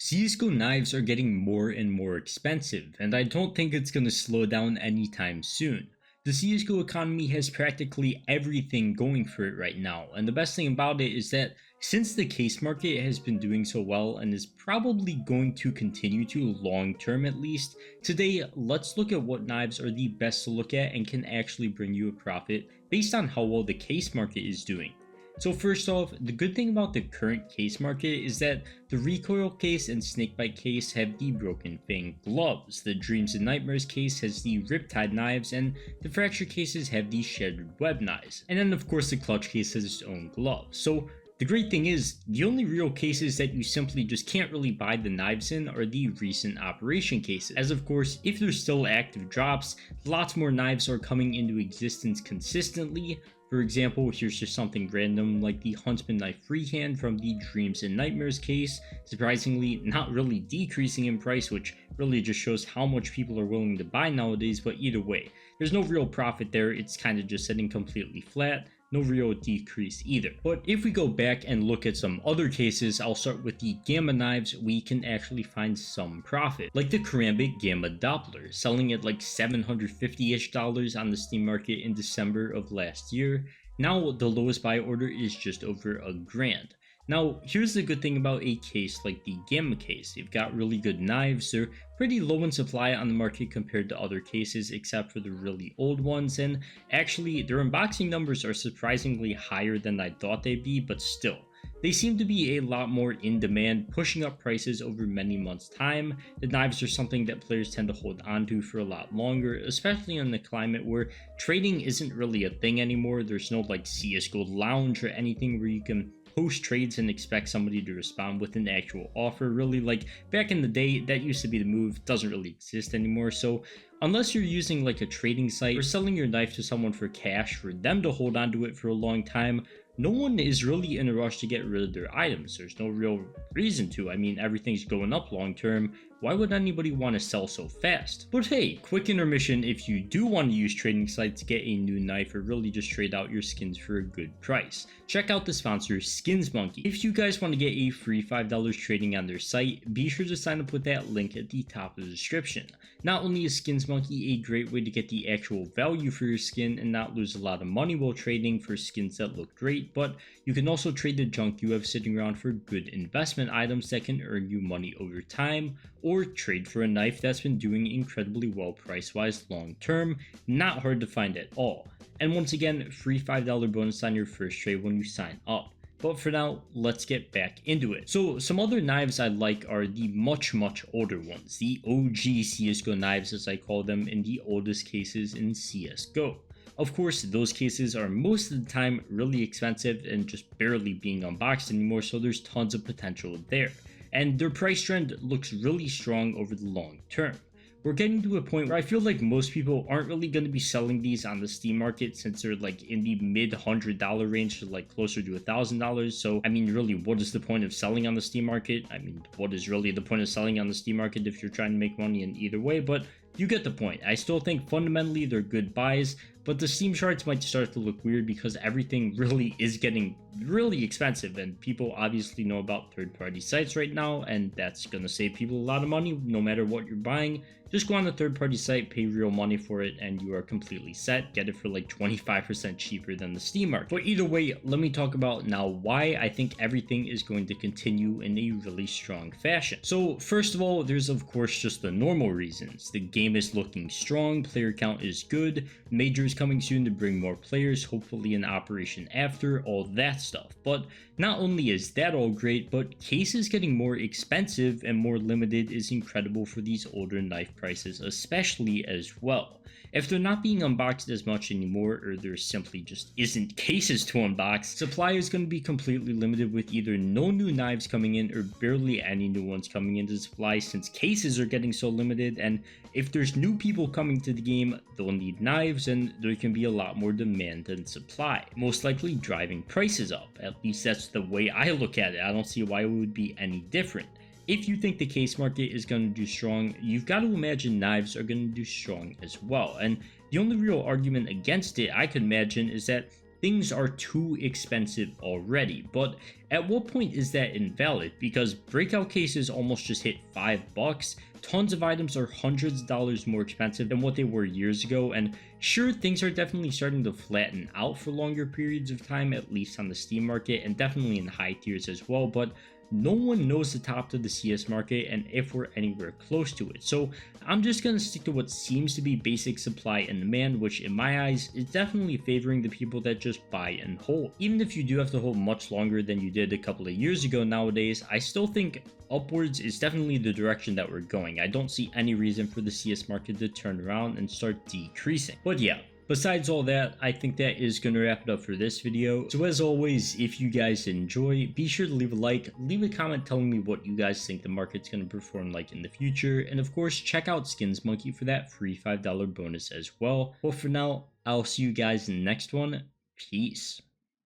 CSGO knives are getting more and more expensive, and I don't think it's going to slow down anytime soon. The CSGO economy has practically everything going for it right now, and the best thing about it is that since the case market has been doing so well and is probably going to continue to long term at least, today let's look at what knives are the best to look at and can actually bring you a profit based on how well the case market is doing. So first off, the good thing about the current case market is that the recoil case and snakebite case have the broken fang gloves, the dreams and nightmares case has the riptide knives, and the fracture cases have the shattered web knives. And then of course the clutch case has its own gloves. So the great thing is, the only real cases that you simply just can't really buy the knives in are the recent operation cases. As of course, if there's still active drops, lots more knives are coming into existence consistently. For example, here's just something random like the Huntsman knife freehand from the Dreams and Nightmares case, surprisingly not really decreasing in price, which really just shows how much people are willing to buy nowadays, but either way, there's no real profit there, it's kind of just sitting completely flat. No real decrease either. But if we go back and look at some other cases, I'll start with the Gamma knives, we can actually find some profit. Like the Karambit Gamma Doppler, selling at like $750-ish on the Steam market in December of last year. Now the lowest buy order is just over $1,000. Now, here's the good thing about a case like the Gamma case. They've got really good knives, they're pretty low in supply on the market compared to other cases except for the really old ones, and actually their unboxing numbers are surprisingly higher than I thought they'd be, but still. They seem to be a lot more in demand, pushing up prices over many months' time. The knives are something that players tend to hold onto for a lot longer, especially in the climate where trading isn't really a thing anymore. There's no like CSGO lounge or anything where you can post trades and expect somebody to respond with an actual offer. Really, like back in the day, that used to be the move, doesn't really exist anymore. So unless you're using like a trading site or selling your knife to someone for cash for them to hold on to it for a long time, no one is really in a rush to get rid of their items. There's no real reason to. I mean, everything's going up long term. Why would anybody want to sell so fast? But hey, quick intermission if you do want to use trading sites to get a new knife or really just trade out your skins for a good price. Check out the sponsor Skins Monkey. If you guys want to get a free $5 trading on their site, be sure to sign up with that link at the top of the description. Not only is Skins Monkey a great way to get the actual value for your skin and not lose a lot of money while trading for skins that look great, but you can also trade the junk you have sitting around for good investment items that can earn you money over time, or trade for a knife that's been doing incredibly well price-wise long term, not hard to find at all. And once again, free $5 bonus on your first trade when you sign up. But for now, let's get back into it. So some other knives I like are the much older ones, the OG CSGO knives as I call them, in the oldest cases in CSGO. Of course, those cases are most of the time really expensive and just barely being unboxed anymore, so there's tons of potential there. And their price trend looks really strong over the long term. We're getting to a point where I feel like most people aren't really going to be selling these on the Steam market since they're like in the mid $100 range to like closer to $1,000. So I mean, really, what is the point of selling on the Steam market? I mean, what is really the point of selling on the Steam market if you're trying to make money in either way? But you get the point. I still think fundamentally they're good buys, but the Steam charts might start to look weird because everything really is getting really expensive, and people obviously know about third-party sites right now, and that's gonna save people a lot of money no matter what you're buying. Just go on a third-party site, pay real money for it, and you are completely set. Get it for like 25% cheaper than the Steam market. But either way, let me talk about now why I think everything is going to continue in a really strong fashion. So first of all, there's of course just the normal reasons. The game is looking strong, player count is good, majors coming soon to bring more players, hopefully an operation after, all that stuff. But not only is that all great, but cases getting more expensive and more limited is incredible for these older knife prices especially as well. If they're not being unboxed as much anymore, or there simply just isn't cases to unbox, supply is going to be completely limited with either no new knives coming in or barely any new ones coming into supply since cases are getting so limited, and if there's new people coming to the game, they'll need knives and there can be a lot more demand than supply, most likely driving prices up. At least that's the way I look at it. I don't see why it would be any different. If you think the case market is going to do strong, you've got to imagine knives are going to do strong as well. And the only real argument against it I could imagine is that things are too expensive already. But At what point is that invalid? Because breakout cases almost just hit $5. Tons of items are hundreds of dollars more expensive than what they were years ago, and sure, things are definitely starting to flatten out for longer periods of time, at least on the Steam market, and definitely in the high tiers as well, but no one knows the top to the CS market and if we're anywhere close to it. So I'm just going to stick to what seems to be basic supply and demand, which in my eyes is definitely favoring the people that just buy and hold. Even if you do have to hold much longer than you did a couple of years ago nowadays, I still think upwards is definitely the direction that we're going. I don't see any reason for the CS market to turn around and start decreasing. But yeah, besides all that, I think that is going to wrap it up for this video. So as always, if you guys enjoy, be sure to leave a like, leave a comment telling me what you guys think the market's going to perform like in the future, and of course, check out Skins Monkey for that free $5 bonus as well. But for now, I'll see you guys in the next one. Peace.